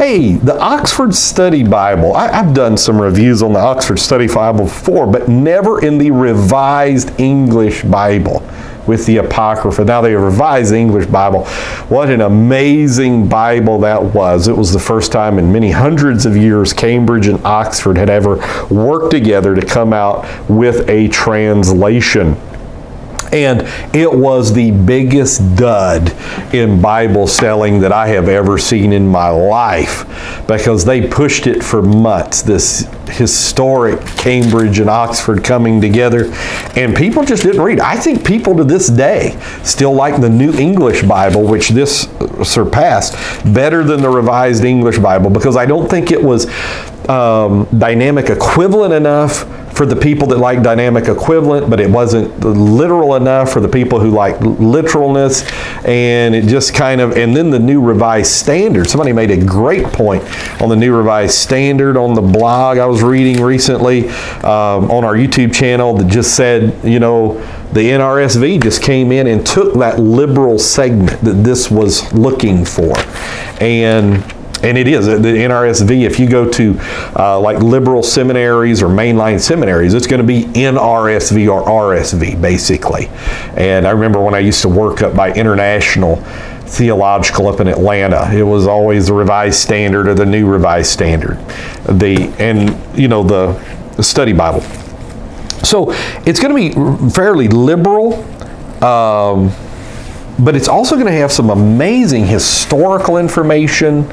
Hey, the Oxford Study Bible. I've done some reviews on the Oxford Study Bible before, but never in the Revised English Bible with the Apocrypha. Now, the Revised English Bible, what an amazing Bible that was. It was the first time in many hundreds of years Cambridge and Oxford had ever worked together to come out with a translation. And it was the biggest dud in Bible selling that I have ever seen in my life, because they pushed it for months, this historic Cambridge and Oxford coming together, and people just didn't read. I think people to this day still like the New English Bible, which this surpassed, better than the Revised English Bible, because I don't think it was dynamic equivalent enough for the people that like dynamic equivalent, but it wasn't literal enough for the people who like literalness, and it just kind of, and then the New Revised Standard. Somebody made a great point on the New Revised Standard on the blog I was reading recently on our YouTube channel, that just said, you know, the NRSV just came in and took that liberal segment that this was looking for. And it is, the NRSV, if you go to like liberal seminaries or mainline seminaries, it's going to be NRSV or RSV, basically. And I remember when I used to work up by International Theological up in Atlanta, it was always the Revised Standard or the New Revised Standard, the Study Bible. So it's going to be fairly liberal, but it's also going to have some amazing historical information,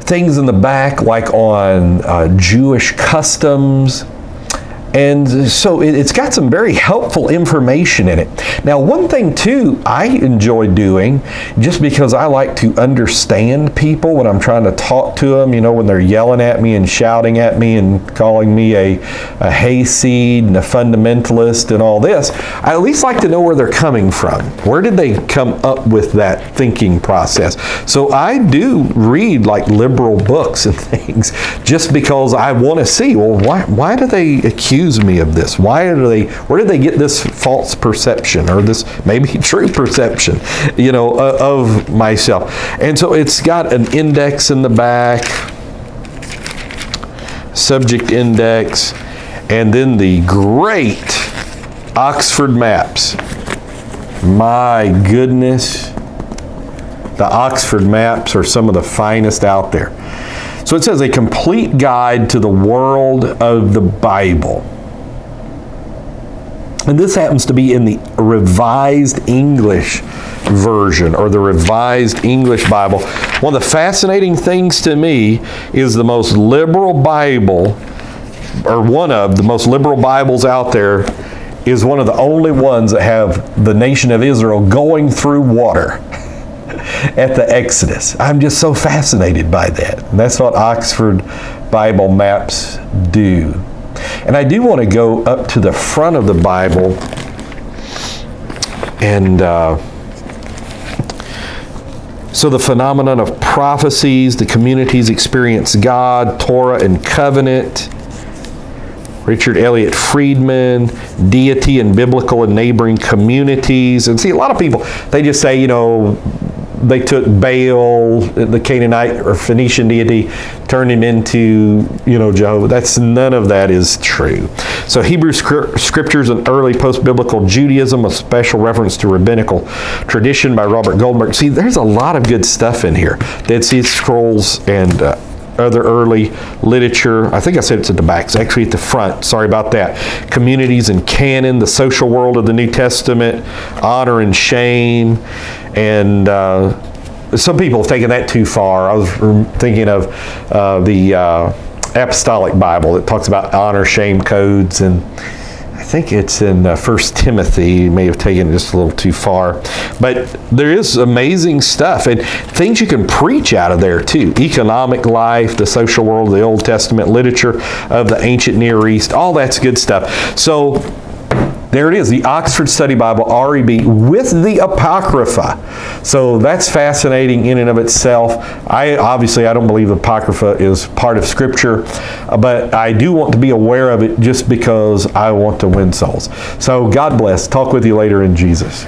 things in the back like on Jewish customs. And so it's got some very helpful information in it. Now, one thing too I enjoy doing, just because I like to understand people when I'm trying to talk to them, you know, when they're yelling at me and shouting at me and calling me a hayseed and a fundamentalist and all this, I at least like to know where they're coming from. Where did they come up with that thinking process? So I do read like liberal books and things, just because I want to see, well, why do they accuse me of this? Where did they get this false perception, or this maybe true perception, you know, of myself? And so it's got an index in the back, subject index, and then the great Oxford maps. My goodness, the Oxford maps are some of the finest out there. So it says a complete guide to the world of the Bible. And this happens to be in the Revised English version, or the Revised English Bible. One of the fascinating things to me is the most liberal Bible, or one of the most liberal Bibles out there, is one of the only ones that have the nation of Israel going through water at the Exodus. I'm just so fascinated by that. And that's what Oxford Bible maps do. And I do want to go up to the front of the Bible and so the phenomenon of prophecies, the communities experience God, Torah and covenant, Richard Elliott Friedman, deity and biblical and neighboring communities. And see, a lot of people, they just say, you know, they took Baal, the Canaanite or Phoenician deity, turned him into, you know, Jehovah. None of that is true. So Hebrew scriptures and early post-biblical Judaism, a special reference to rabbinical tradition by Robert Goldberg. See, there's a lot of good stuff in here. Dead Sea Scrolls and other early literature. I think I said it's at the back. It's actually at the front. Sorry about that. Communities and canon, the social world of the New Testament, honor and shame. And some people have taken that too far. I was thinking of the Apostolic Bible that talks about honor, shame codes, and I think it's in 1 Timothy. You may have taken it just a little too far. But there is amazing stuff and things you can preach out of there too. Economic life, the social world, the Old Testament literature of the ancient Near East, all that's good stuff. So there it is, the Oxford Study Bible, REB, with the Apocrypha. So that's fascinating in and of itself. I don't believe the Apocrypha is part of Scripture, but I do want to be aware of it just because I want to win souls. So God bless. Talk with you later in Jesus.